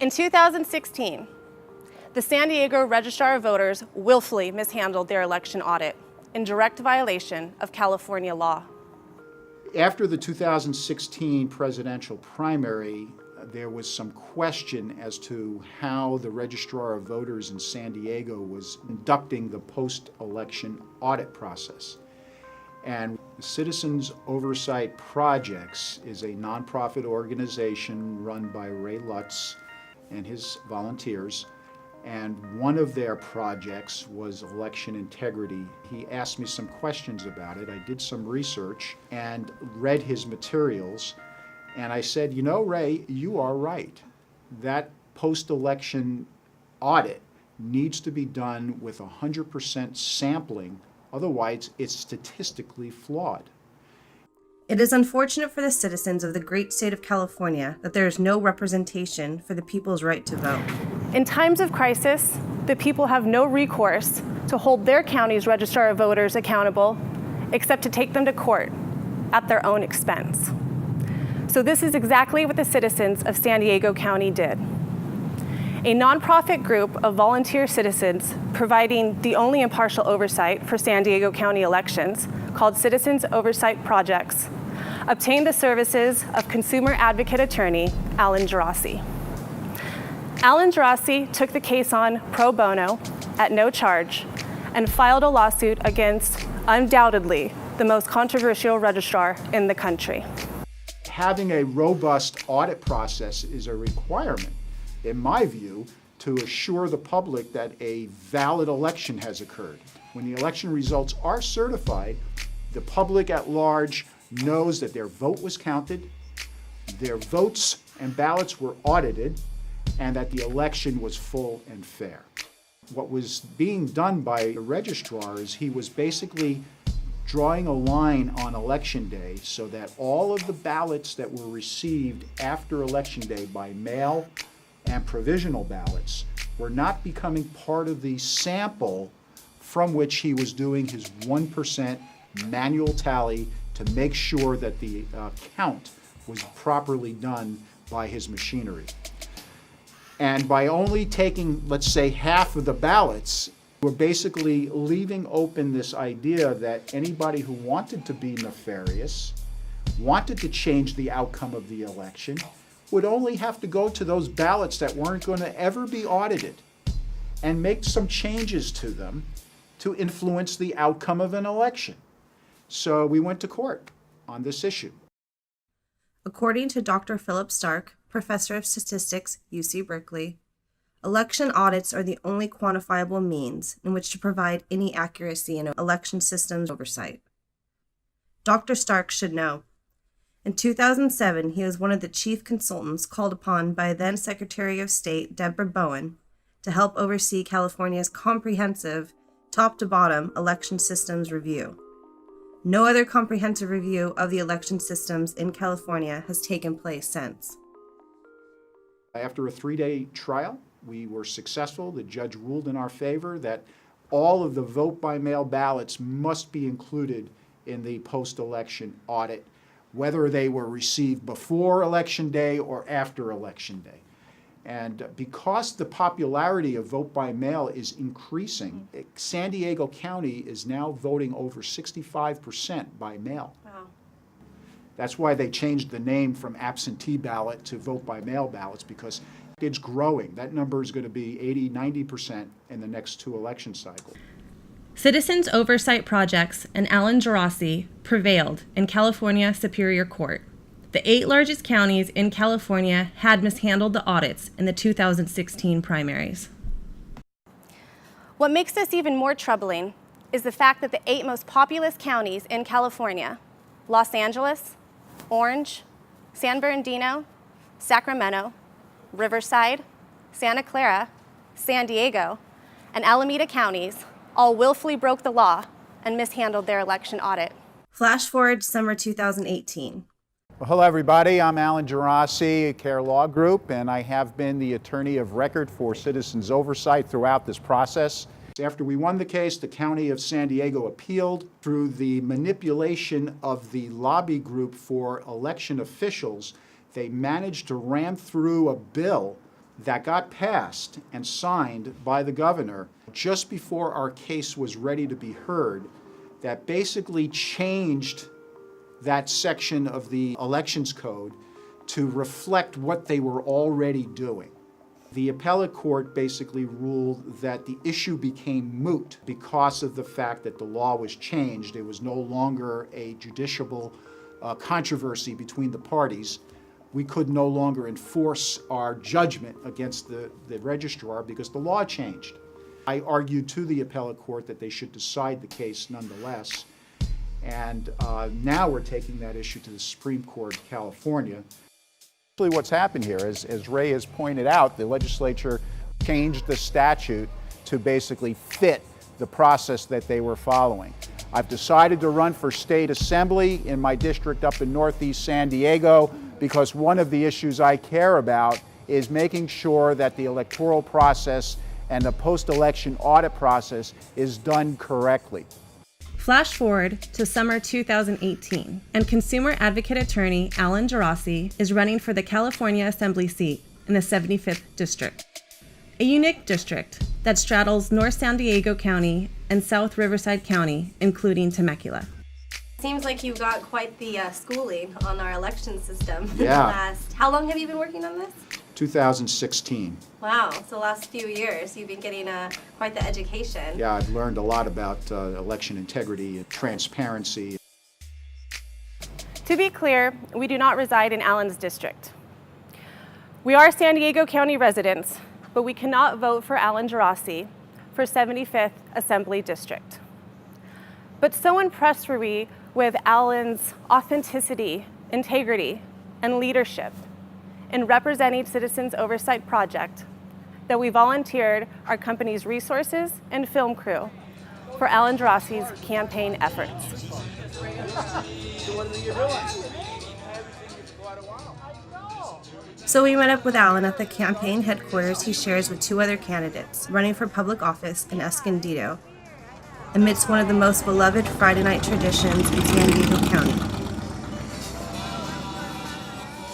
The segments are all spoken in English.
In 2016, the San Diego Registrar of Voters willfully mishandled their election audit in direct violation of California law. After the 2016 presidential primary, there was some question as to how the Registrar of Voters in San Diego was conducting the post-election audit process. And Citizens Oversight Projects is a nonprofit organization run by Ray Lutz and his volunteers. And one of their projects was election integrity. He asked me some questions about it. I did some research and read his materials. And I said, you know, Ray, you are right. That post-election audit needs to be done with 100% sampling. Otherwise, it's statistically flawed. It is unfortunate for the citizens of the great state of California that there is no representation for the people's right to vote. In times of crisis, the people have no recourse to hold their county's Registrar of Voters accountable except to take them to court at their own expense. So this is exactly what the citizens of San Diego County did. A nonprofit group of volunteer citizens providing the only impartial oversight for San Diego County elections, called Citizens Oversight Projects, obtained the services of consumer advocate attorney Alan Geraci. Alan Geraci took the case on pro bono at no charge and filed a lawsuit against undoubtedly the most controversial registrar in the country. Having a robust audit process is a requirement, in my view, to assure the public that a valid election has occurred. When the election results are certified, the public at large knows that their vote was counted, their votes and ballots were audited, and that the election was full and fair. What was being done by the registrar is he was basically drawing a line on election day so that all of the ballots that were received after election day by mail and provisional ballots were not becoming part of the sample from which he was doing his 1% manual tally to make sure that the count was properly done by his machinery. And by only taking, let's say, half of the ballots, we're basically leaving open this idea that anybody who wanted to be nefarious, wanted to change the outcome of the election, would only have to go to those ballots that weren't going to ever be audited and make some changes to them to influence the outcome of an election. So we went to court on this issue. According to Dr. Philip Stark, professor of statistics, UC Berkeley, election audits are the only quantifiable means in which to provide any accuracy in election systems oversight. Dr. Stark should know. In 2007, he was one of the chief consultants called upon by then Secretary of State Deborah Bowen to help oversee California's comprehensive, top-to-bottom election systems review. No other comprehensive review of the election systems in California has taken place since. After a 3-day trial, we were successful. The judge ruled in our favor that all of the vote-by-mail ballots must be included in the post-election audit, whether they were received before Election Day or after Election Day. And because the popularity of vote-by-mail is increasing, San Diego County is now voting over 65% by mail. Wow. That's why they changed the name from absentee ballot to vote-by-mail ballots, because it's growing. That number is going to be 80-90% in the next 2 election cycles. Citizens Oversight Projects and Alan Geraci prevailed in California Superior Court. The 8 largest counties in California had mishandled the audits in the 2016 primaries. What makes this even more troubling is the fact that the 8 most populous counties in California, Los Angeles, Orange, San Bernardino, Sacramento, Riverside, Santa Clara, San Diego, and Alameda counties all willfully broke the law and mishandled their election audit. Flash forward December 2018. Well, hello, everybody. I'm Alan Geraci, Care Law Group, and I have been the attorney of record for Citizens Oversight throughout this process. After we won the case, the County of San Diego appealed. Through the manipulation of the lobby group for election officials, they managed to ram through a bill that got passed and signed by the governor just before our case was ready to be heard that basically changed that section of the elections code to reflect what they were already doing. The appellate court basically ruled that the issue became moot because of the fact that the law was changed. It was no longer a judiciable controversy between the parties. We could no longer enforce our judgment against the registrar because the law changed. I argued to the appellate court that they should decide the case nonetheless. And now we're taking that issue to the Supreme Court of California. What's happened here is, as Ray has pointed out, the legislature changed the statute to basically fit the process that they were following. I've decided to run for state assembly in my district up in Northeast San Diego because one of the issues I care about is making sure that the electoral process and the post-election audit process is done correctly. Flash forward to summer 2018, and consumer advocate attorney Alan Geraci is running for the California Assembly seat in the 75th District, a unique district that straddles North San Diego County and South Riverside County, including Temecula. Seems like you got quite the schooling on our election system. Yeah. How long have you been working on this? 2016. Wow, so last few years you've been getting quite the education. Yeah, I've learned a lot about election integrity and transparency. To be clear, we do not reside in Alan's district. We are San Diego County residents, but we cannot vote for Alan Geraci for 75th Assembly District. But so impressed were we with Alan's authenticity, integrity, and leadership in representing Citizens Oversight Project that we volunteered our company's resources and film crew for Alan Geraci's campaign efforts. So we met up with Alan at the campaign headquarters he shares with two other candidates running for public office in Escondido, amidst one of the most beloved Friday night traditions in San Diego County,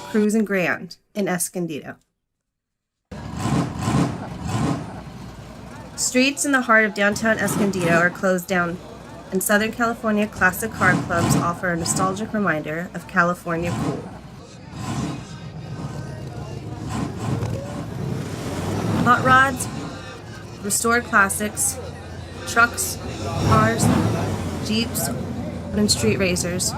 Cruising Grand in Escondido. Streets in the heart of downtown Escondido are closed down, and Southern California classic car clubs offer a nostalgic reminder of California cool. Hot rods, restored classics, trucks, cars, Jeeps, and street racers.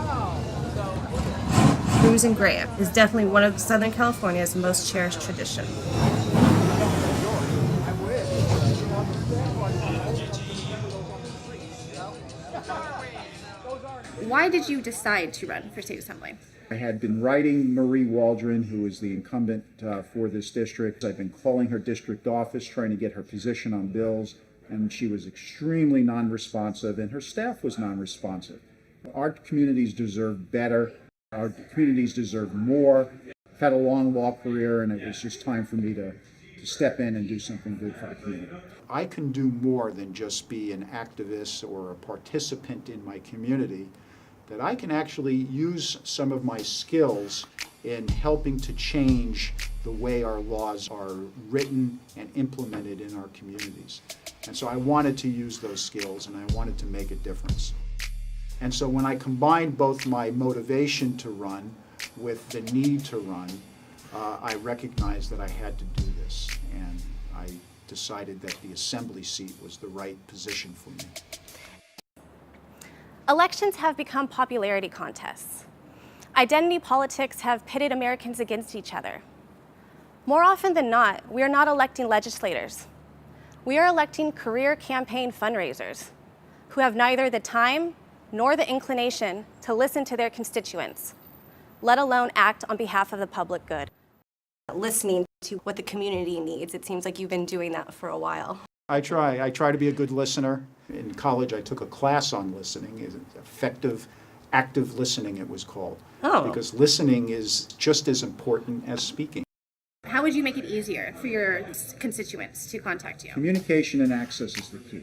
Cruising Grand is definitely one of Southern California's most cherished traditions. Why did you decide to run for state assembly? I had been writing Marie Waldron, who is the incumbent for this district. I've been calling her district office, trying to get her position on bills, and she was extremely non-responsive, and her staff was non-responsive. Our communities deserve better. Our communities deserve more. I've had a long law career, and it was just time for me to step in and do something good for the community. I can do more than just be an activist or a participant in my community, that I can actually use some of my skills in helping to change the way our laws are written and implemented in our communities. And so I wanted to use those skills, and I wanted to make a difference. And so when I combined both my motivation to run with the need to run, I recognized that I had to do this, and I decided that the assembly seat was the right position for me. Elections have become popularity contests. Identity politics have pitted Americans against each other. More often than not, we are not electing legislators. We are electing career campaign fundraisers who have neither the time nor the inclination to listen to their constituents, let alone act on behalf of the public good. Listening to what the community needs, it seems like you've been doing that for a while. I try to be a good listener. In college, I took a class on listening, effective, active listening it was called. Oh. Because listening is just as important as speaking. How would you make it easier for your constituents to contact you? Communication and access is the key.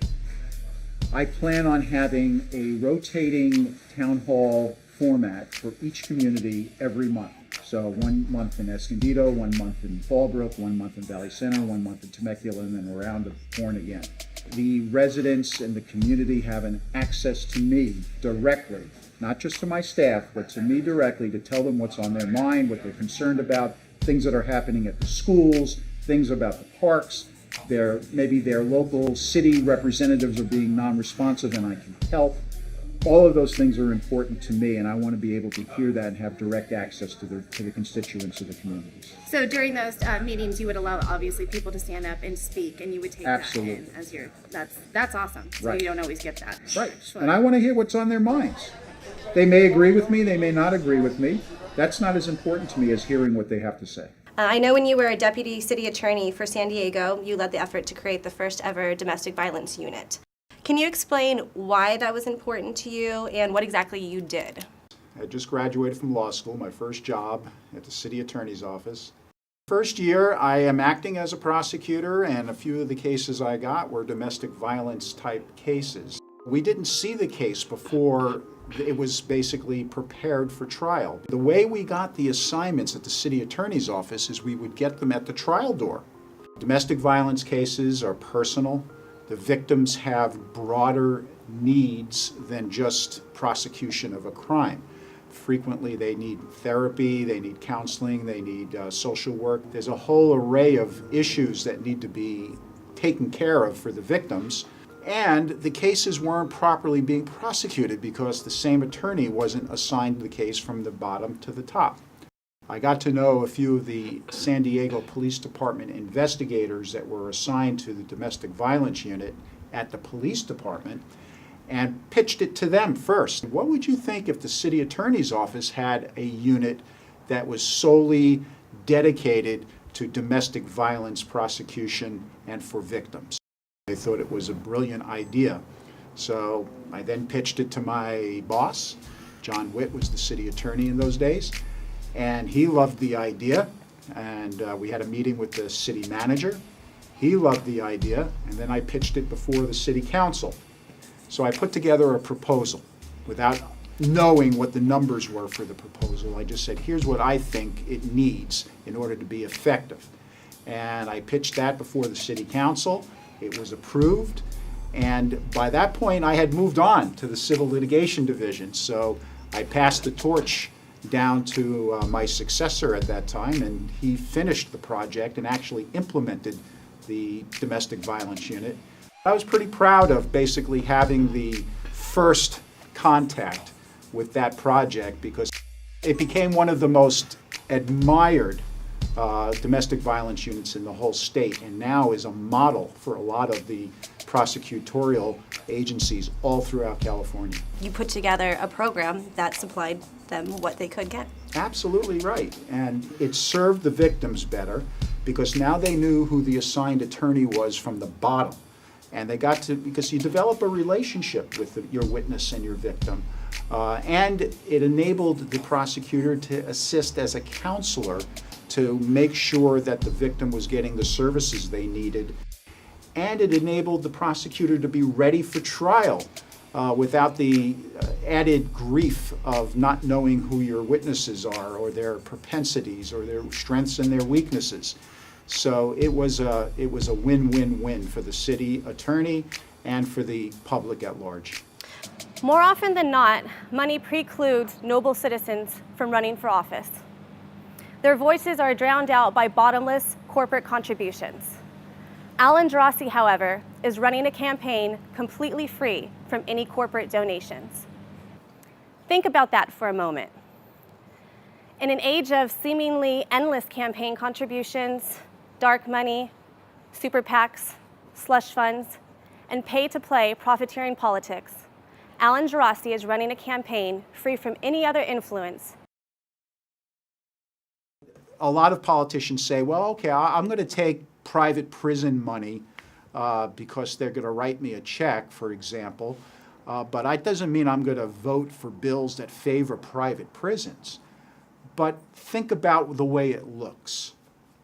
I plan on having a rotating town hall format for each community every month. So 1 month in Escondido, 1 month in Fallbrook, 1 month in Valley Center, 1 month in Temecula, and then around the Horn again. The residents and the community have an access to me directly, not just to my staff, but to me directly to tell them what's on their mind, what they're concerned about, things that are happening at the schools, things about the parks. Maybe their local city representatives are being non-responsive and I can help. All of those things are important to me, and I want to be able to hear that and have direct access to the constituents of the communities. So during those meetings, you would allow obviously people to stand up and speak, and you would take Absolutely. that in as your. That's awesome. So Right. you don't always get that. Right. Sure. And I want to hear what's on their minds. They may agree with me, they may not agree with me. That's not as important to me as hearing what they have to say. I know when you were a deputy city attorney for San Diego, you led the effort to create the first ever domestic violence unit. Can you explain why that was important to you and what exactly you did? I just graduated from law school, my first job at the city attorney's office. First year, I am acting as a prosecutor, and a few of the cases I got were domestic violence type cases. We didn't see the case before it was basically prepared for trial. The way we got the assignments at the city attorney's office is we would get them at the trial door. Domestic violence cases are personal. The victims have broader needs than just prosecution of a crime. Frequently, they need therapy, they need counseling, they need social work. There's a whole array of issues that need to be taken care of for the victims. And the cases weren't properly being prosecuted because the same attorney wasn't assigned the case from the bottom to the top. I got to know a few of the San Diego Police Department investigators that were assigned to the domestic violence unit at the police department and pitched it to them first. What would you think if the city attorney's office had a unit that was solely dedicated to domestic violence prosecution and for victims? They thought it was a brilliant idea. So I then pitched it to my boss. John Witt was the city attorney in those days. And he loved the idea, and we had a meeting with the city manager. He loved the idea, and then I pitched it before the city council. So I put together a proposal without knowing what the numbers were for the proposal. I just said, here's what I think it needs in order to be effective. And I pitched that before the city council. It was approved, and by that point I had moved on to the civil litigation division. So I passed the torch down to my successor at that time, and he finished the project and actually implemented the domestic violence unit. I was pretty proud of basically having the first contact with that project because it became one of the most admired domestic violence units in the whole state, and now is a model for a lot of the prosecutorial agencies all throughout California. You put together a program that supplied them what they could get. Absolutely right. And it served the victims better because now they knew who the assigned attorney was from the bottom. And they got to, because you develop a relationship with your witness and your victim. And it enabled the prosecutor to assist as a counselor to make sure that the victim was getting the services they needed. And it enabled the prosecutor to be ready for trial without the added grief of not knowing who your witnesses are or their propensities or their strengths and their weaknesses. So it was a win-win-win for the city attorney and for the public at large. More often than not, money precludes noble citizens from running for office. Their voices are drowned out by bottomless corporate contributions. Alan Geraci, however, is running a campaign completely free from any corporate donations. Think about that for a moment. In an age of seemingly endless campaign contributions, dark money, super PACs, slush funds, and pay-to-play profiteering politics, Alan Geraci is running a campaign free from any other influence. A lot of politicians say, well, okay, I'm going to take private prison money because they're going to write me a check, for example, but that doesn't mean I'm going to vote for bills that favor private prisons. But think about the way it looks.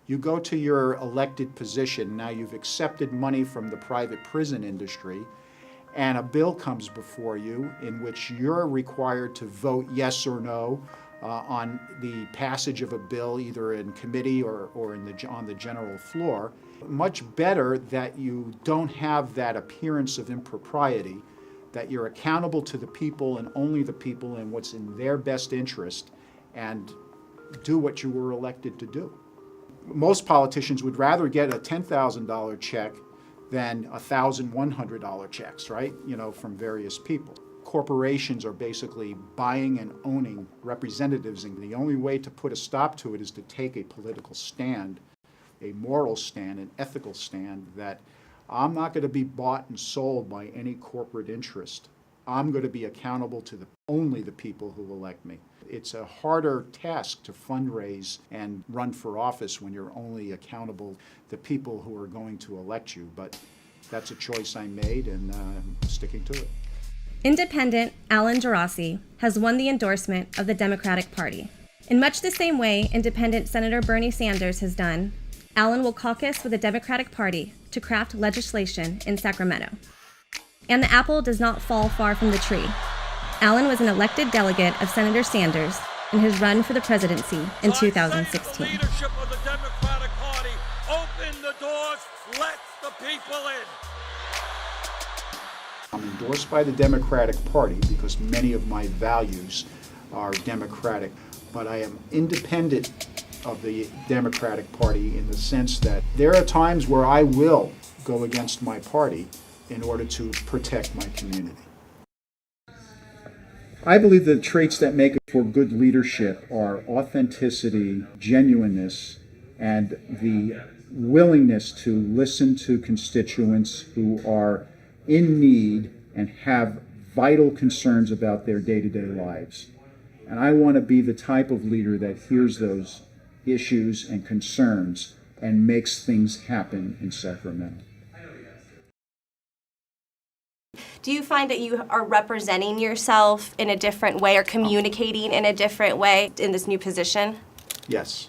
You go to your elected position, now you've accepted money from the private prison industry, and a bill comes before you in which you're required to vote yes or no on the passage of a bill either in committee or on the general floor. Much better that you don't have that appearance of impropriety, that you're accountable to the people and only the people and what's in their best interest, and do what you were elected to do. Most politicians would rather get a $10,000 check than $1,100 checks, right? From various people. Corporations are basically buying and owning representatives, and the only way to put a stop to it is to take a political stand, a moral stand, an ethical stand, that I'm not going to be bought and sold by any corporate interest. I'm going to be accountable to only the people who elect me. It's a harder task to fundraise and run for office when you're only accountable to the people who are going to elect you, but that's a choice I made, and I'm sticking to it. Independent Alan Geraci has won the endorsement of the Democratic Party. In much the same way Independent Senator Bernie Sanders has done, Alan will caucus with the Democratic Party to craft legislation in Sacramento. And the apple does not fall far from the tree. Alan was an elected delegate of Senator Sanders in his run for the presidency in 2016. The leadership of the Democratic Party, open the doors, let the people in. I'm endorsed by the Democratic Party because many of my values are Democratic, but I am independent of the Democratic Party in the sense that there are times where I will go against my party in order to protect my community. I believe the traits that make for good leadership are authenticity, genuineness, and the willingness to listen to constituents who are in need and have vital concerns about their day-to-day lives. And I want to be the type of leader that hears those issues and concerns and makes things happen in Sacramento. Do you find that you are representing yourself in a different way or communicating in a different way in this new position? Yes.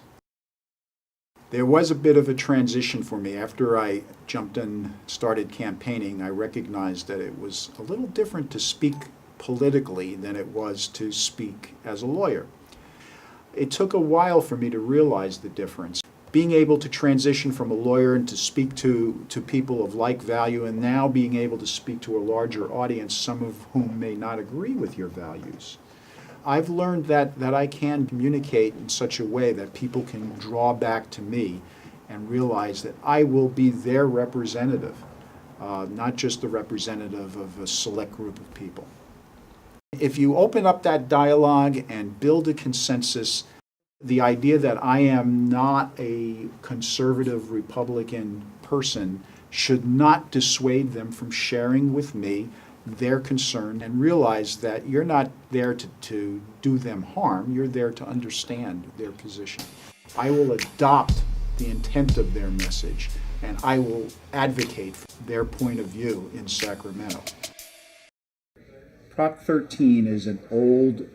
There was a bit of a transition for me. After I jumped in, started campaigning, I recognized that it was a little different to speak politically than it was to speak as a lawyer. It took a while for me to realize the difference. Being able to transition from a lawyer and to speak to people of like value, and now being able to speak to a larger audience, some of whom may not agree with your values. I've learned that I can communicate in such a way that people can draw back to me and realize that I will be their representative, not just the representative of a select group of people. If you open up that dialogue and build a consensus, the idea that I am not a conservative Republican person should not dissuade them from sharing with me their concern, and realize that you're not there to do them harm, you're there to understand their position. I will adopt the intent of their message, and I will advocate for their point of view in Sacramento. Prop 13 is an old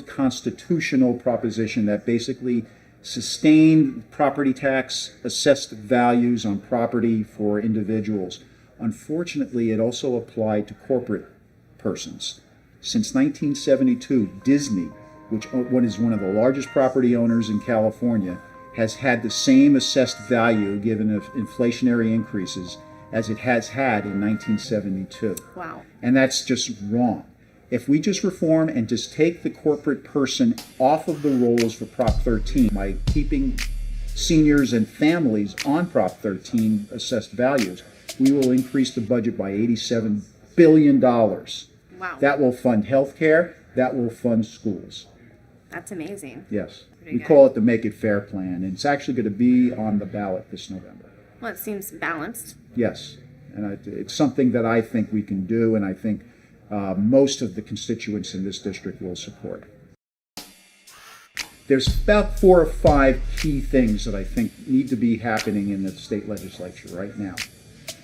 constitutional proposition that basically sustained property tax assessed values on property for individuals. Unfortunately, it also applied to corporate persons. Since 1972, Disney, which is one of the largest property owners in California, has had the same assessed value given of inflationary increases as it has had in 1972. Wow. And that's just wrong. If we just reform and just take the corporate person off of the rolls for Prop 13 by keeping seniors and families on Prop 13 assessed values, we will increase the budget by $87 billion. Wow. That will fund health care, that will fund schools. That's amazing. Yes. Pretty We good. call it the Make It Fair plan, and it's actually going to be on the ballot this November. Well, it seems balanced. Yes. And it's something that I think we can do, and I think most of the constituents in this district will support. There's about 4 or 5 key things that I think need to be happening in the state legislature right now.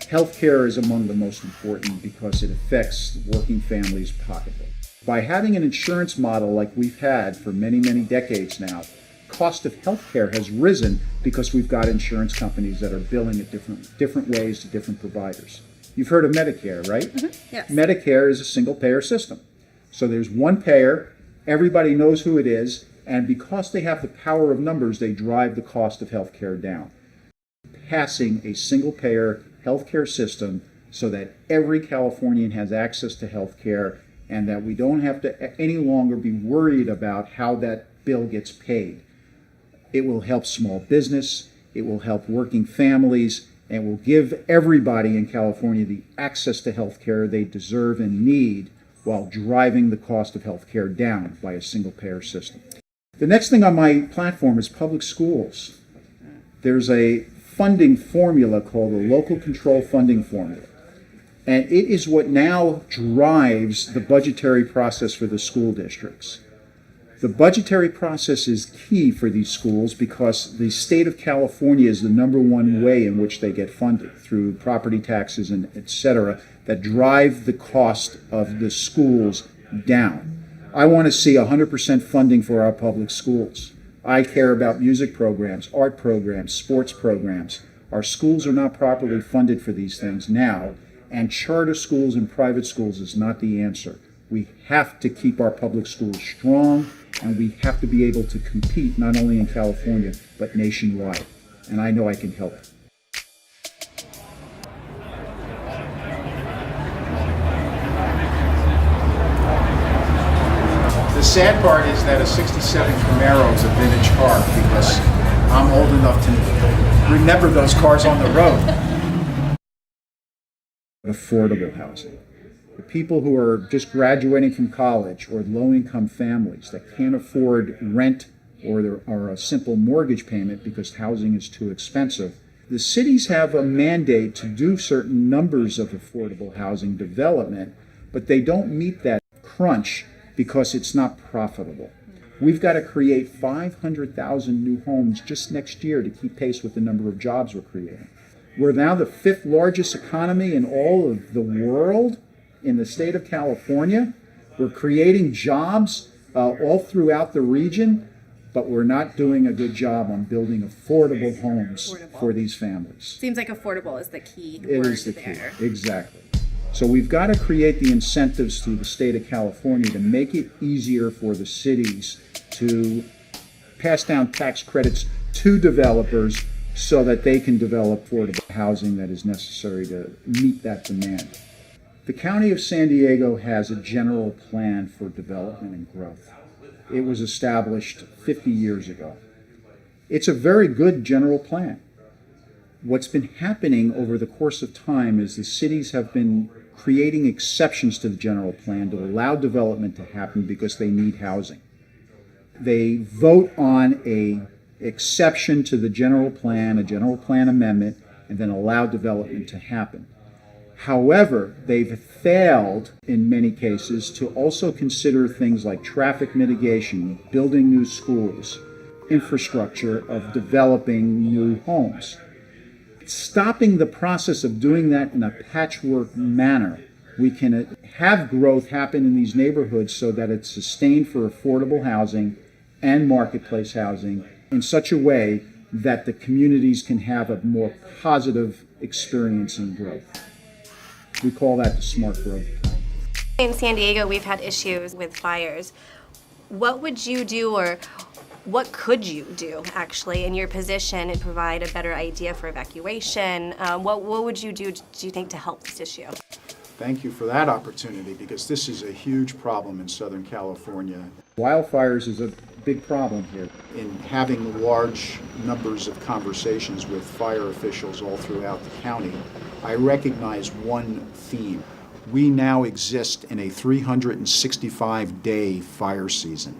Healthcare is among the most important because it affects working families' pocketbook. By having an insurance model like we've had for many, many decades now, cost of healthcare has risen because we've got insurance companies that are billing it different ways to different providers. You've heard of Medicare, right? Mm-hmm. Yes. Medicare is a single payer system. So there's one payer, everybody knows who it is, And because they have the power of numbers, they drive the cost of health care down. Passing a single-payer healthcare system so that every Californian has access to health care and that we don't have to any longer be worried about how that bill gets paid. It will help small business, it will help working families, and will give everybody in California the access to health care they deserve and need while driving the cost of health care down by a single-payer system. The next thing on my platform is public schools. There's a funding formula called the local control funding formula. And it is what now drives the budgetary process for the school districts. The budgetary process is key for these schools because the state of California is the number one way in which they get funded through property taxes and et cetera that drive the cost of the schools down. I want to see 100% funding for our public schools. I care about music programs, art programs, sports programs. Our schools are not properly funded for these things now, and charter schools and private schools is not the answer. We have to keep our public schools strong, and we have to be able to compete not only in California, but nationwide. And I know I can help. The sad part is that a 67 Camaro is a vintage car because I'm old enough to remember those cars on the road. Affordable housing. The people who are just graduating from college or low-income families that can't afford rent or a simple mortgage payment because housing is too expensive. The cities have a mandate to do certain numbers of affordable housing development, but they don't meet that crunch because it's not profitable. We've got to create 500,000 new homes just next year to keep pace with the number of jobs we're creating. We're now the 5th largest economy in all of the world in the state of California. We're creating jobs all throughout the region, but we're not doing a good job on building affordable homes for these families. Seems like affordable is the key It word is the there. key, exactly. So we've got to create the incentives through the state of California to make it easier for the cities to pass down tax credits to developers so that they can develop affordable housing that is necessary to meet that demand. The County of San Diego has a general plan for development and growth. It was established 50 years ago. It's a very good general plan. What's been happening over the course of time is the cities have been creating exceptions to the general plan to allow development to happen because they need housing. They vote on a exception to the general plan, a general plan amendment, and then allow development to happen. However, they've failed in many cases to also consider things like traffic mitigation, building new schools, infrastructure of developing new homes. Stopping the process of doing that in a patchwork manner, we can have growth happen in these neighborhoods so that it's sustained for affordable housing and marketplace housing in such a way that the communities can have a more positive experience in growth. We call that the smart growth. In San Diego, we've had issues with fires. What would you do, or what could you do, actually, in your position and provide a better idea for evacuation? What would you do you think, to help this issue? Thank you for that opportunity, because this is a huge problem in Southern California. Wildfires is a big problem here. In having large numbers of conversations with fire officials all throughout the county, I recognize one theme. We now exist in a 365-day fire season.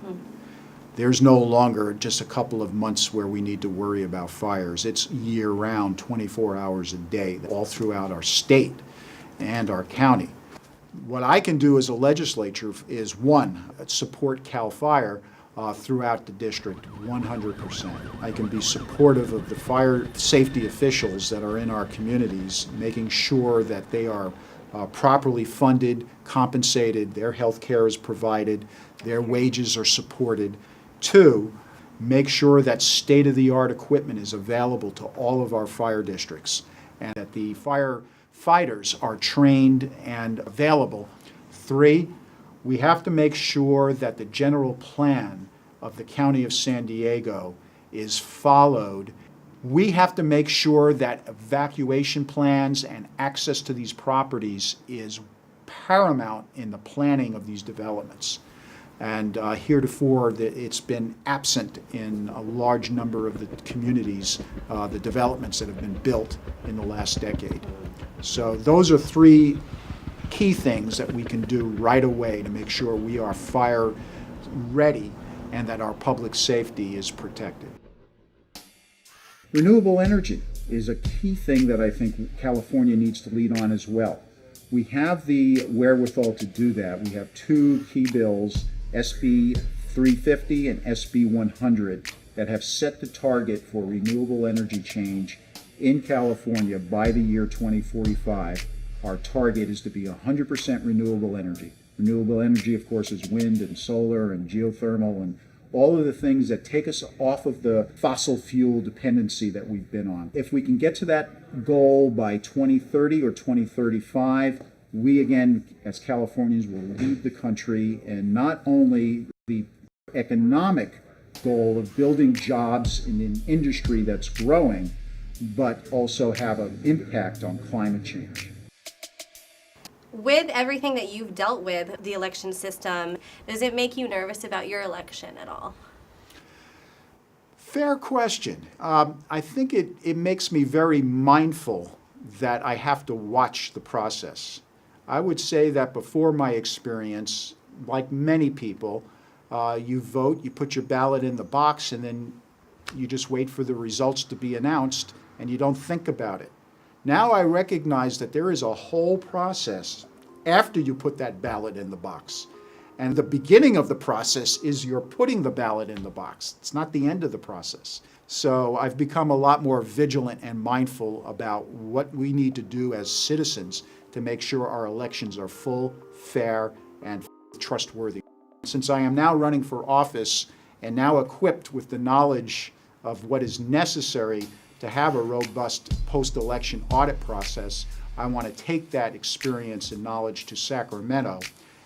There's no longer just a couple of months where we need to worry about fires. It's year-round, 24 hours a day, all throughout our state and our county. What I can do as a legislature is, one, support CAL FIRE throughout the district 100%. I can be supportive of the fire safety officials that are in our communities, making sure that they are properly funded, compensated, their health care is provided, their wages are supported. Two, make sure that state-of-the-art equipment is available to all of our fire districts and that the firefighters are trained and available. Three, we have to make sure that the general plan of the County of San Diego is followed. We have to make sure that evacuation plans and access to these properties is paramount in the planning of these developments. And heretofore, it's been absent in a large number of the communities, the developments that have been built in the last decade. So those are three key things that we can do right away to make sure we are fire ready and that our public safety is protected. Renewable energy is a key thing that I think California needs to lead on as well. We have the wherewithal to do that. We have two key bills, SB 350 and SB 100, that have set the target for renewable energy change in California by the year 2045. Our target is to be 100% renewable energy. Renewable energy, of course, is wind and solar and geothermal and all of the things that take us off of the fossil fuel dependency that we've been on. If we can get to that goal by 2030 or 2035, we again, as Californians, will lead the country in not only the economic goal of building jobs in an industry that's growing, but also have an impact on climate change. With everything that you've dealt with, the election system, does it make you nervous about your election at all? Fair question. I think it makes me very mindful that I have to watch the process. I would say that before my experience, like many people, you vote, you put your ballot in the box, and then you just wait for the results to be announced, and you don't think about it. Now I recognize that there is a whole process after you put that ballot in the box. And the beginning of the process is you're putting the ballot in the box. It's not the end of the process. So I've become a lot more vigilant and mindful about what we need to do as citizens to make sure our elections are full, fair, and trustworthy. Since I am now running for office and now equipped with the knowledge of what is necessary to have a robust post-election audit process, I want to take that experience and knowledge to Sacramento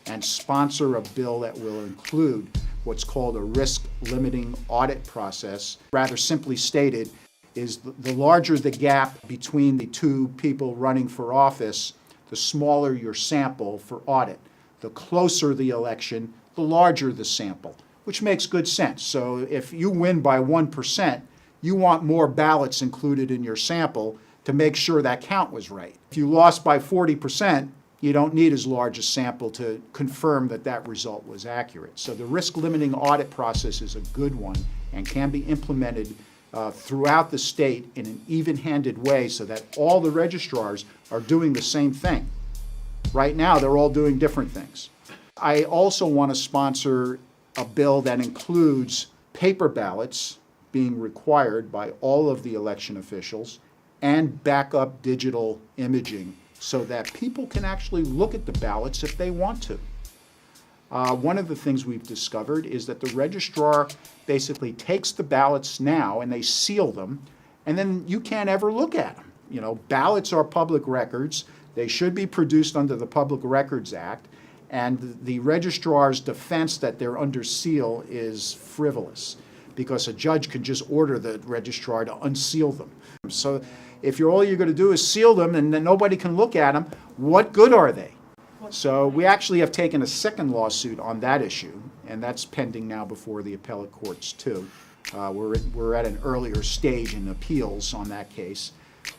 and sponsor a bill that will include what's called a risk-limiting audit process. Rather simply stated, is the larger the gap between the two people running for office, the smaller your sample for audit. The closer the election, the larger the sample, which makes good sense. So if you win by 1%, you want more ballots included in your sample to make sure that count was right. If you lost by 40%, you don't need as large a sample to confirm that that result was accurate. So the risk-limiting audit process is a good one and can be implemented throughout the state in an even-handed way so that all the registrars are doing the same thing. Right now, they're all doing different things. I also want to sponsor a bill that includes paper ballots being required by all of the election officials and backup digital imaging so that people can actually look at the ballots if they want to. One of the things we've discovered is that the registrar basically takes the ballots now and they seal them, and then you can't ever look at them. You know, ballots are public records. They should be produced under the Public Records Act, and the registrar's defense that they're under seal is frivolous because a judge can just order the registrar to unseal them. So if all you're going to do is seal them and then nobody can look at them, what good are they? So we actually have taken a second lawsuit on that issue, and that's pending now before the appellate courts too. We're at an earlier stage in appeals on that case.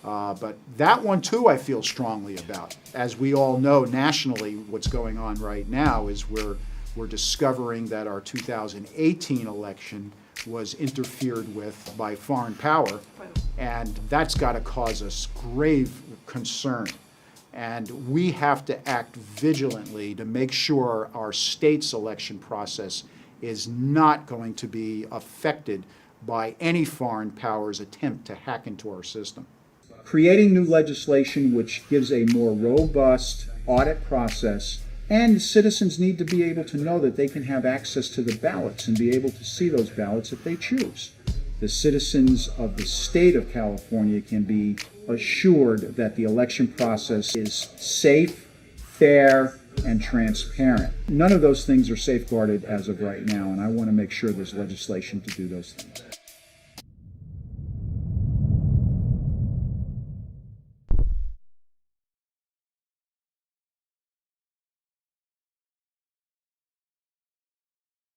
But that one too I feel strongly about. As we all know nationally, what's going on right now is we're discovering that our 2018 election was interfered with by foreign power, and that's got to cause us grave concern. And we have to act vigilantly to make sure our state's election process is not going to be affected by any foreign power's attempt to hack into our system. Creating new legislation which gives a more robust audit process, and citizens need to be able to know that they can have access to the ballots and be able to see those ballots if they choose. The citizens of the state of California can be assured that the election process is safe, fair, and transparent. None of those things are safeguarded as of right now, and I want to make sure there's legislation to do those things.